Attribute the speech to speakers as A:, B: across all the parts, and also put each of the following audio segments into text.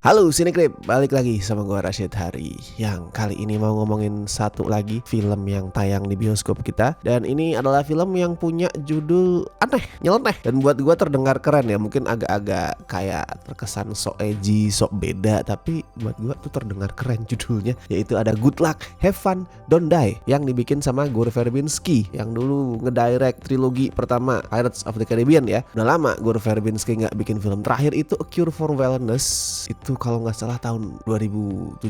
A: Halo Sinekrip, balik lagi sama gue Rashid Hari. Yang kali ini mau ngomongin satu lagi film yang tayang di bioskop kita. Dan ini adalah film yang punya judul aneh, nyeleneh. Dan buat gue terdengar keren ya, mungkin agak-agak kayak terkesan sok edgy, sok beda. Tapi buat gue tuh terdengar keren judulnya. Yaitu ada Good Luck, Have Fun, Don't Die. Yang dibikin sama Gore Verbinski, yang dulu ngedirect trilogi pertama Pirates of the Caribbean ya. Udah lama Gore Verbinski gak bikin film. Terakhir itu A Cure for Wellness, itu kalau nggak salah tahun 2017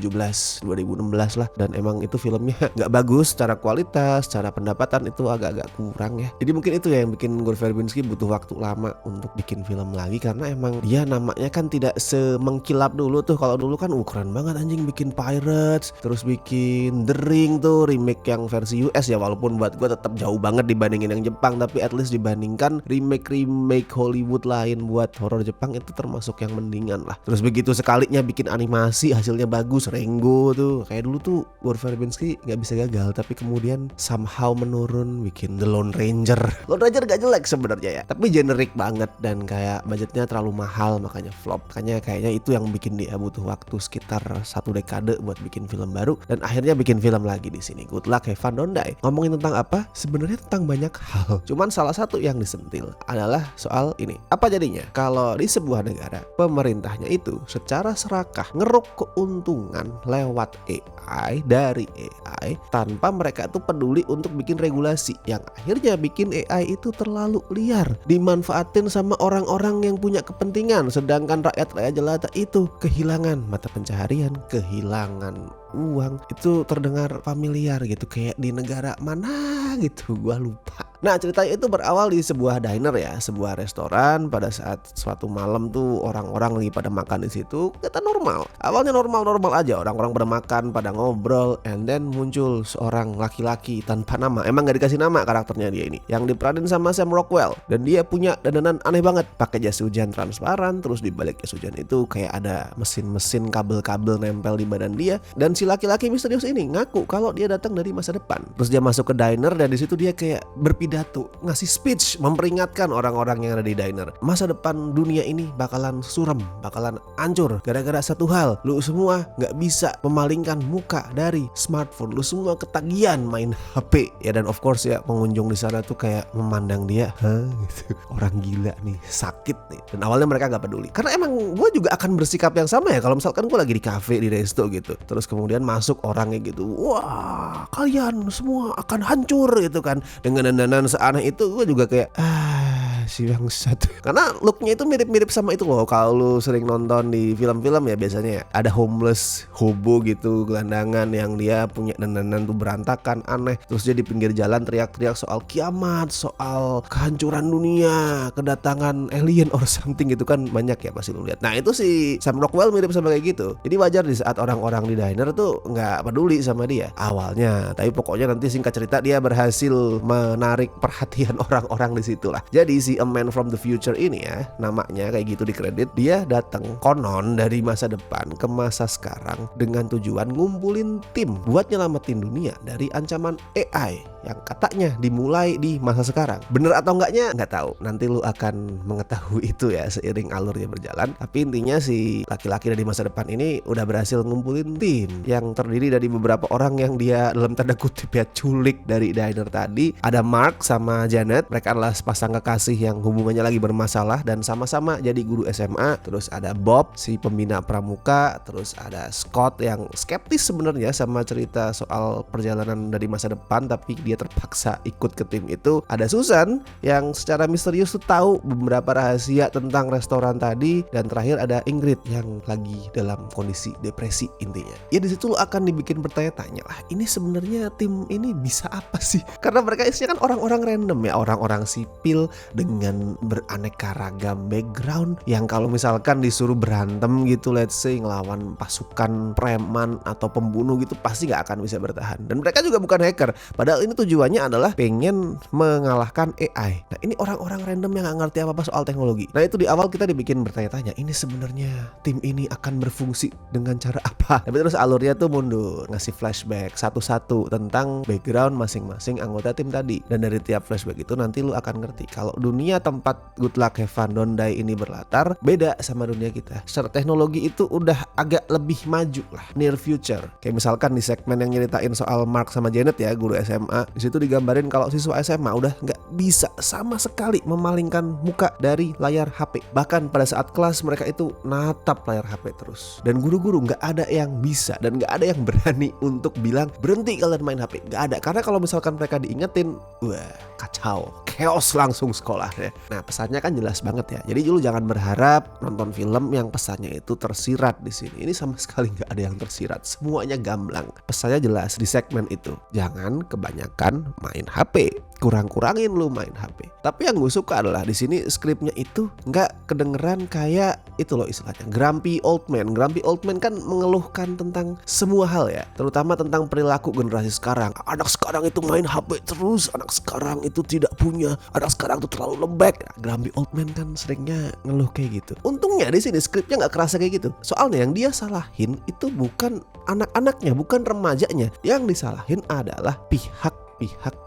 A: 2016 lah. Dan emang itu filmnya nggak bagus secara kualitas, secara pendapatan itu agak-agak kurang ya. Jadi mungkin itu ya yang bikin Gore Verbinski butuh waktu lama untuk bikin film lagi, karena emang dia namanya kan tidak semengkilap dulu tuh. Kalau dulu kan keren banget anjing, bikin Pirates, terus bikin The Ring tuh remake yang versi US ya, walaupun buat gue tetap jauh banget dibandingin yang Jepang, tapi at least dibandingkan remake Hollywood lain buat horor Jepang itu termasuk yang mendingan lah. Terus begitu sekalinya bikin animasi hasilnya bagus, Rengo tuh kayak dulu tuh Gore Verbinski nggak bisa gagal, tapi kemudian somehow menurun bikin The Lone Ranger. Lone Ranger gak jelek sebenarnya ya, tapi generik banget dan kayak budgetnya terlalu mahal makanya flop. Makanya kayaknya itu yang bikin dia butuh waktu sekitar 1 dekade buat bikin film baru, dan akhirnya bikin film lagi di sini, Good Luck, Have Fun, Don't Die. Ngomongin tentang apa? Sebenarnya tentang banyak hal. Cuman salah satu yang disentil adalah soal ini. Apa jadinya kalau di sebuah negara pemerintahnya itu secara serakah ngeruk keuntungan lewat AI dari AI tanpa mereka tuh peduli untuk bikin regulasi, yang akhirnya bikin AI itu terlalu liar, dimanfaatin sama orang-orang yang punya kepentingan, sedangkan rakyat jelata itu kehilangan mata pencaharian, kehilangan uang. Itu terdengar familiar gitu, kayak di negara mana gitu, gua lupa. Nah, ceritanya itu berawal di sebuah diner ya, sebuah restoran. Pada saat suatu malam tuh orang-orang lagi pada makan di situ, kata normal. Awalnya normal-normal aja, orang-orang pada makan, pada ngobrol, and then muncul seorang laki-laki tanpa nama. Emang gak dikasih nama karakternya dia ini, yang diperanin sama Sam Rockwell. Dan dia punya dandanan aneh banget, pakai jas hujan transparan, terus di balik jas hujan itu kayak ada mesin-mesin kabel-kabel nempel di badan dia. Dan si laki-laki misterius ini ngaku kalau dia datang dari masa depan. Terus dia masuk ke diner dan di situ dia kayak berpidato, ngasih speech memperingatkan orang-orang yang ada di diner. Masa depan dunia ini bakalan suram, bakalan hancur gara-gara satu hal. Lu semua nggak bisa memalingkan muka dari smartphone. Lu semua ketagihan main HP. Ya, dan of course ya, pengunjung di sana tuh kayak memandang dia, hah gitu, orang gila nih, sakit nih. Dan awalnya mereka nggak peduli, karena emang gue juga akan bersikap yang sama ya kalau misalkan gue lagi di cafe, di resto gitu. Terus kemudian masuk orangnya gitu, wah kalian semua akan hancur gitu kan, dengan dandanan seaneh itu. Gue juga kayak si bangsat. Karena looknya itu mirip-mirip sama itu loh, kalau lu sering nonton di film-film ya, biasanya ya ada homeless, hobo gitu, gelandangan, yang dia punya dandanan tuh berantakan, aneh. Terus dia di pinggir jalan teriak-teriak soal kiamat, soal kehancuran dunia, kedatangan alien or something gitu kan, banyak ya pasti lu lihat. Nah, itu si Sam Rockwell mirip sama kayak gitu. Jadi wajar di saat orang-orang di diner tuh nggak peduli sama dia awalnya, tapi pokoknya nanti singkat cerita dia berhasil menarik perhatian orang-orang di situ lah. Jadi si A Man from the Future ini ya, namanya kayak gitu di kredit, dia datang konon dari masa depan ke masa sekarang dengan tujuan ngumpulin tim buat nyelamatin dunia dari ancaman AI yang katanya dimulai di masa sekarang. Bener atau enggaknya nggak tahu, nanti lu akan mengetahui itu ya seiring alurnya berjalan. Tapi intinya si laki-laki dari masa depan ini udah berhasil ngumpulin tim yang terdiri dari beberapa orang yang dia dalam tanda kutip ya culik dari diner tadi. Ada Mark sama Janet, mereka adalah sepasang kekasih yang hubungannya lagi bermasalah dan sama-sama jadi guru SMA. Terus ada Bob, si pembina pramuka. Terus ada Scott yang skeptis sebenarnya sama cerita soal perjalanan dari masa depan, tapi dia terpaksa ikut ke tim itu. Ada Susan yang secara misterius tuh tahu beberapa rahasia tentang restoran tadi. Dan terakhir ada Ingrid yang lagi dalam kondisi depresi intinya. Ya di situ lo akan dibikin bertanya-tanya lah, ini sebenarnya tim ini bisa apa sih? Karena mereka isinya kan orang-orang random ya, orang-orang sipil dengan beraneka ragam background, yang kalau misalkan disuruh berantem gitu, let's say ngelawan pasukan preman atau pembunuh gitu, pasti nggak akan bisa bertahan. Dan mereka juga bukan hacker, padahal ini tujuannya adalah pengen mengalahkan AI. Nah ini orang-orang random yang gak ngerti apa-apa soal teknologi. Nah itu di awal kita dibikin bertanya-tanya, ini sebenarnya tim ini akan berfungsi dengan cara apa? Tapi terus alurnya tuh mundur, ngasih flashback satu-satu tentang background masing-masing anggota tim tadi. Dan dari tiap flashback itu nanti lu akan ngerti kalau dunia tempat Good Luck Have Fun Don't Die ini berlatar beda sama dunia kita. Secara teknologi itu udah agak lebih maju lah, near future. Kayak misalkan di segmen yang nyeritain soal Mark sama Janet ya, guru SMA, di situ digambarin kalau siswa SMA udah nggak bisa sama sekali memalingkan muka dari layar HP. Bahkan pada saat kelas mereka itu natap layar HP terus. Dan guru-guru nggak ada yang bisa dan nggak ada yang berani untuk bilang berhenti kalian main HP. Nggak ada, karena kalau misalkan mereka diingetin, wah kacau, chaos langsung sekolahnya. Nah pesannya kan jelas banget ya. Jadi lu jangan berharap nonton film yang pesannya itu tersirat di sini. Ini sama sekali nggak ada yang tersirat. Semuanya gamblang. Pesannya jelas di segmen itu. Jangan kebanyakan main HP. Kurang-kurangin lu main HP. Tapi yang gue suka adalah di sini skripnya itu nggak kedengeran kayak itu loh istilahnya grumpy old man. Grumpy old man kan mengeluhkan tentang semua hal ya, terutama tentang perilaku generasi sekarang. Anak sekarang itu main HP terus, anak sekarang itu tidak punya, anak sekarang itu terlalu lembek. Nah, grumpy old man kan seringnya ngeluh kayak gitu. Untungnya di sini skripnya nggak kerasa kayak gitu. Soalnya yang dia salahin itu bukan anak-anaknya, bukan remajanya. Yang disalahin adalah pihak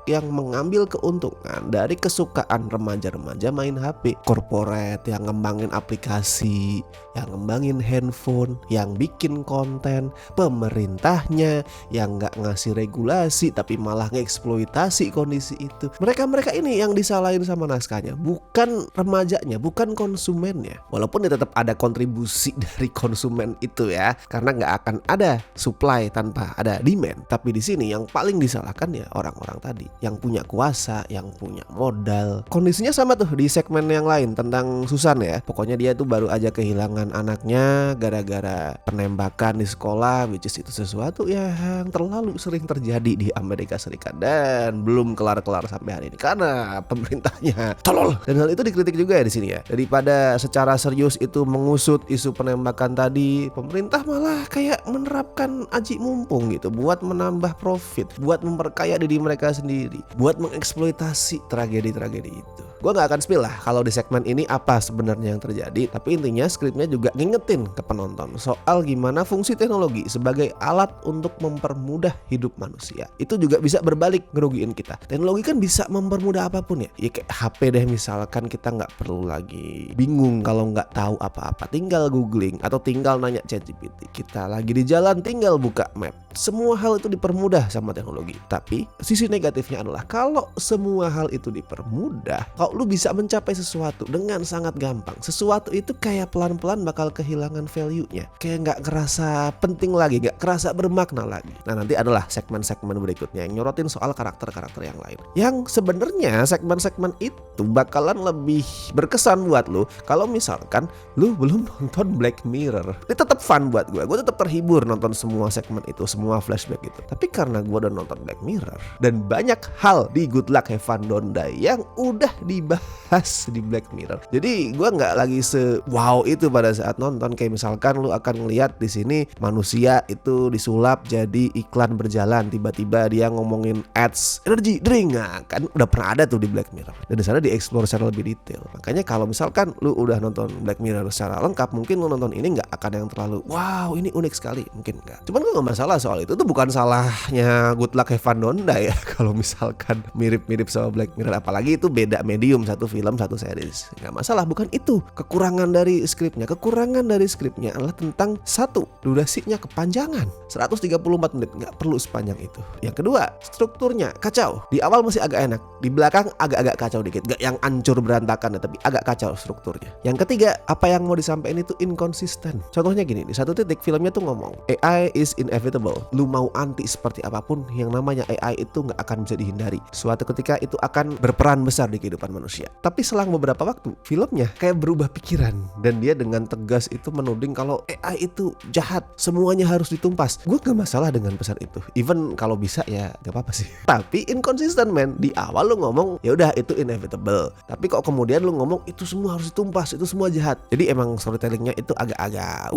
A: yang mengambil keuntungan dari kesukaan remaja-remaja main HP. Corporate yang ngembangin aplikasi, yang ngembangin handphone, yang bikin konten, pemerintahnya yang gak ngasih regulasi tapi malah ngeksploitasi kondisi itu. Mereka ini yang disalahin sama naskahnya, bukan remajanya, bukan konsumennya. Walaupun dia tetap ada kontribusi dari konsumen itu ya, karena gak akan ada supply tanpa ada demand. Tapi di sini yang paling disalahkan ya orang tadi yang punya kuasa, yang punya modal. Kondisinya sama tuh di segmen yang lain tentang Susan ya. Pokoknya dia tuh baru aja kehilangan anaknya gara-gara penembakan di sekolah, which is itu sesuatu yang terlalu sering terjadi di Amerika Serikat dan belum kelar-kelar sampai hari ini karena pemerintahnya tolol. Dan hal itu dikritik juga ya di sini ya. Daripada secara serius itu mengusut isu penembakan tadi, pemerintah malah kayak menerapkan aji mumpung gitu buat menambah profit, buat memperkaya diri mereka sendiri, buat mengeksploitasi tragedi-tragedi itu. Gue gak akan spill lah kalau di segmen ini apa sebenarnya yang terjadi, tapi intinya skripnya juga ngingetin ke penonton soal gimana fungsi teknologi sebagai alat untuk mempermudah hidup manusia. Itu juga bisa berbalik ngerugiin kita. Teknologi kan bisa mempermudah apapun ya. Ya kayak HP deh misalkan, kita gak perlu lagi bingung kalau gak tahu apa-apa, tinggal googling atau tinggal nanya ChatGPT. Kita lagi di jalan tinggal buka map. Semua hal itu dipermudah sama teknologi. Tapi sisi negatifnya adalah kalau semua hal itu dipermudah, kalau lu bisa mencapai sesuatu dengan sangat gampang, sesuatu itu kayak pelan-pelan bakal kehilangan value-nya. Kayak gak kerasa penting lagi, gak kerasa bermakna lagi. Nah nanti adalah segmen-segmen berikutnya yang nyorotin soal karakter-karakter yang lain. Yang sebenarnya segmen-segmen itu bakalan lebih berkesan buat lu kalau misalkan lu belum nonton Black Mirror. Ini tetap fun buat gue tetap terhibur nonton semua segmen itu, semua flashback itu. Tapi karena gue udah nonton Black Mirror dan banyak hal di Good Luck Have Fun Don't Die yang udah dibahas di Black Mirror, jadi gue nggak lagi wow itu pada saat nonton. Kayak misalkan lu akan ngelihat di sini manusia itu disulap jadi iklan berjalan, tiba-tiba dia ngomongin ads energy drink, nah, kan udah pernah ada tuh di Black Mirror dan di sana dieksplor secara lebih detail. Makanya kalau misalkan lu udah nonton Black Mirror secara lengkap, mungkin lu nonton ini nggak akan yang terlalu wow ini unik sekali, mungkin nggak. Cuman gue nggak masalah soal itu tuh bukan salahnya Good Luck Have Fun Don't Die ya. Kalau misalkan mirip-mirip sama Black Mirror, apalagi itu beda medium, satu film satu series, nggak masalah. Bukan itu kekurangan dari skripnya. Kekurangan dari skripnya adalah tentang satu, durasinya kepanjangan 134 menit, nggak perlu sepanjang itu. Yang kedua, strukturnya kacau. Di awal masih agak enak, di belakang agak-agak kacau dikit, nggak yang hancur berantakan ya, tapi agak kacau strukturnya. Yang ketiga, apa yang mau disampaikan itu inkonsisten. Contohnya gini, di satu titik filmnya tuh ngomong AI is inevitable. Lu mau anti seperti apapun, yang namanya AI itu nggak akan bisa dihindari. Suatu ketika itu akan berperan besar di kehidupan manusia. Tapi selang beberapa waktu, filmnya kayak berubah pikiran dan dia dengan tegas itu menuding kalau AI itu jahat, semuanya harus ditumpas. Gue gak masalah dengan pesan itu, even kalau bisa ya gak apa-apa sih. Tapi inconsistent man. Di awal lu ngomong ya udah itu inevitable, tapi kok kemudian lu ngomong itu semua harus ditumpas, itu semua jahat. Jadi emang storytellingnya itu agak-agak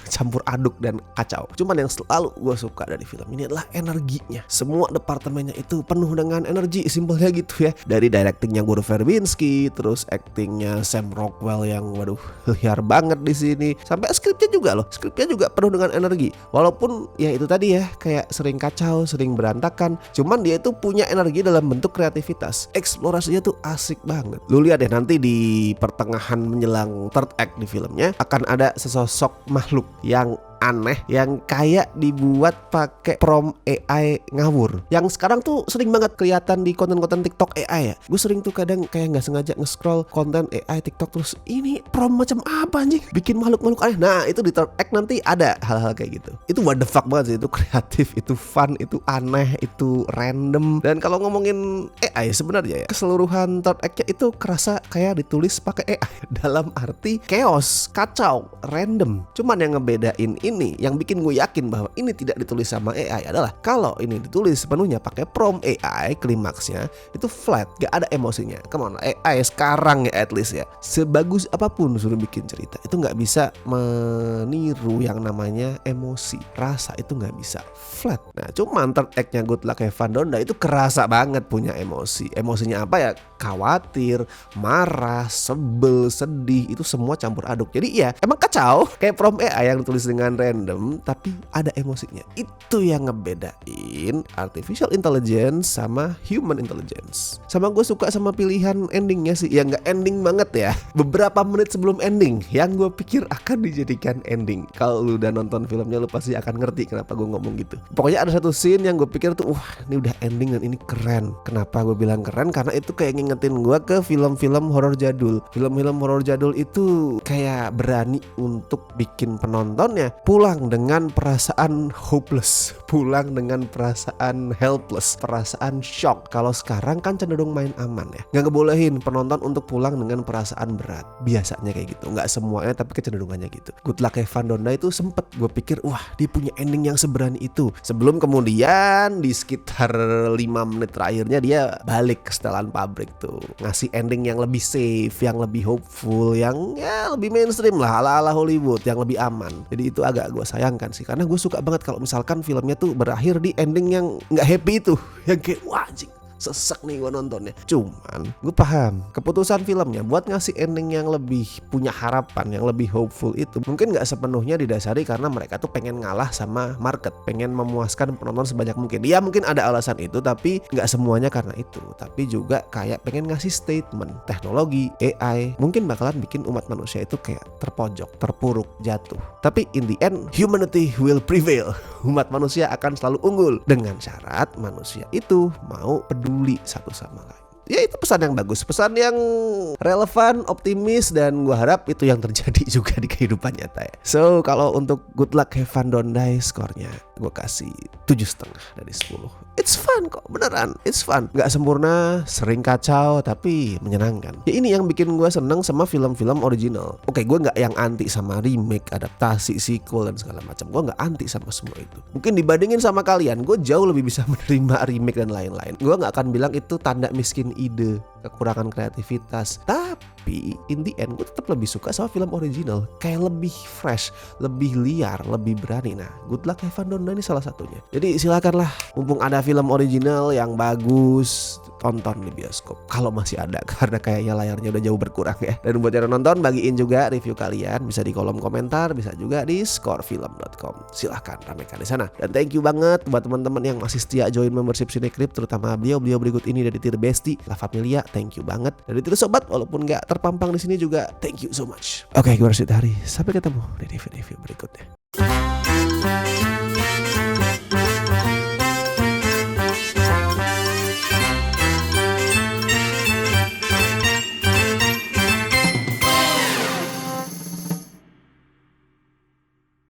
A: campur aduk dan kacau. Cuman yang selalu selalu gue suka dari film ini adalah energinya. Semua departemennya itu penuh dengan energi, simpelnya gitu ya. Dari directingnya Gore Verbinski, terus actingnya Sam Rockwell yang waduh liar banget di sini, sampai skripnya juga loh. Skripnya juga penuh dengan energi. Walaupun ya itu tadi ya, kayak sering kacau, sering berantakan, cuman dia itu punya energi dalam bentuk kreativitas. Eksplorasinya tuh asik banget. Lu lihat deh nanti di pertengahan menjelang third act di filmnya akan ada sesosok makhluk yang aneh yang kayak dibuat pakai prompt AI ngawur. Yang sekarang tuh sering banget kelihatan di konten-konten TikTok AI ya. Gue sering tuh kadang kayak nggak sengaja nge-scroll konten AI TikTok terus ini prompt macam apa anjing? Bikin makhluk-makhluk aneh. Nah, itu di third act nanti ada hal-hal kayak gitu. Itu what the fuck banget sih, itu kreatif, itu fun, itu aneh, itu random. Dan kalau ngomongin AI sebenarnya ya, keseluruhan third act-nya itu kerasa kayak ditulis pakai AI dalam arti chaos, kacau, random. Cuman yang ngebedain ini, yang bikin gue yakin bahwa ini tidak ditulis sama AI adalah kalau ini ditulis sepenuhnya pakai prompt AI, klimaksnya itu flat, gak ada emosinya. Come on, AI sekarang ya at least ya, sebagus apapun suruh bikin cerita itu gak bisa meniru yang namanya emosi, rasa itu gak bisa flat. Nah cuman third act-nya Good Luck Have Fun Donda itu kerasa banget punya emosi. Emosinya apa ya? Khawatir, marah, sebel, sedih, itu semua campur aduk. Jadi ya emang kacau kayak prompt AI yang ditulis dengan random tapi ada emosinya. Itu yang ngebedain artificial intelligence sama human intelligence. Sama gue suka sama pilihan endingnya sih. Ya nggak ending banget ya, beberapa menit sebelum ending yang gue pikir akan dijadikan ending. Kalau lu udah nonton filmnya lu pasti akan ngerti kenapa gue ngomong gitu. Pokoknya ada satu scene yang gue pikir tuh wah ini udah ending dan ini keren. Kenapa gue bilang keren? Karena itu kayak ngingetin gue ke film-film horor jadul. Film-film horor jadul itu kayak berani untuk bikin penontonnya pulang dengan perasaan hopeless, pulang dengan perasaan helpless, perasaan shock. Kalau sekarang kan cenderung main aman ya, nggak ngebolehin penonton untuk pulang dengan perasaan berat. Biasanya kayak gitu, nggak semuanya tapi kecenderungannya gitu. Good Luck Have Fun Donda itu sempet gue pikir wah dia punya ending yang seberani itu, sebelum kemudian di sekitar 5 menit terakhirnya dia balik ke setelan pabrik tuh, ngasih ending yang lebih safe, yang lebih hopeful, yang ya lebih mainstream lah, ala-ala Hollywood, yang lebih aman. Jadi itu agak gue sayangkan sih, karena gue suka banget kalau misalkan filmnya tuh berakhir di ending yang nggak happy itu, yang kayak wah anjing sesek nih gue nontonnya. Cuman gue paham keputusan filmnya buat ngasih ending yang lebih punya harapan, yang lebih hopeful itu mungkin gak sepenuhnya didasari karena mereka tuh pengen ngalah sama market, pengen memuaskan penonton sebanyak mungkin. Ya mungkin ada alasan itu, tapi gak semuanya karena itu. Tapi juga kayak pengen ngasih statement teknologi AI mungkin bakalan bikin umat manusia itu kayak terpojok, terpuruk, jatuh. Tapi in the end humanity will prevail. Umat manusia akan selalu unggul dengan syarat manusia itu mau peduli satu sama lain. Ya itu pesan yang bagus, pesan yang relevan, optimis, dan gue harap itu yang terjadi juga di kehidupan nyata ya. So kalau untuk Good Luck Have Fun Donda skornya gue kasih 7,5 dari 10. It's fun kok, beneran, it's fun. Gak sempurna, sering kacau, tapi menyenangkan. Ya ini yang bikin gue seneng sama film-film original. Oke, gue gak yang anti sama remake, adaptasi, sequel, dan segala macam. Gue gak anti sama semua itu. Mungkin dibandingin sama kalian, gue jauh lebih bisa menerima remake dan lain-lain. Gue gak akan bilang itu tanda miskin ide, kekurangan kreativitas. Tapi in the end gue tetap lebih suka sama film original. Kayak lebih fresh, lebih liar, lebih berani. Nah Good Luck Have Fun Donda ini salah satunya. Jadi silakanlah, mumpung ada film original yang bagus, tonton di bioskop kalau masih ada, karena kayaknya layarnya udah jauh berkurang ya. Dan buat yang nonton, bagiin juga review kalian, bisa di kolom komentar, bisa juga di scorefilm.com. Silahkan ramekan di sana. Dan thank you banget buat teman-teman yang masih setia join membership Cinecrip, terutama beliau berikut ini dari Tier Besti, La Familia, thank you banget. Dari Tier Sobat, walaupun nggak terpampang di sini juga, thank you so much. Oke, gue Rashid Hari, sampai ketemu di review berikutnya.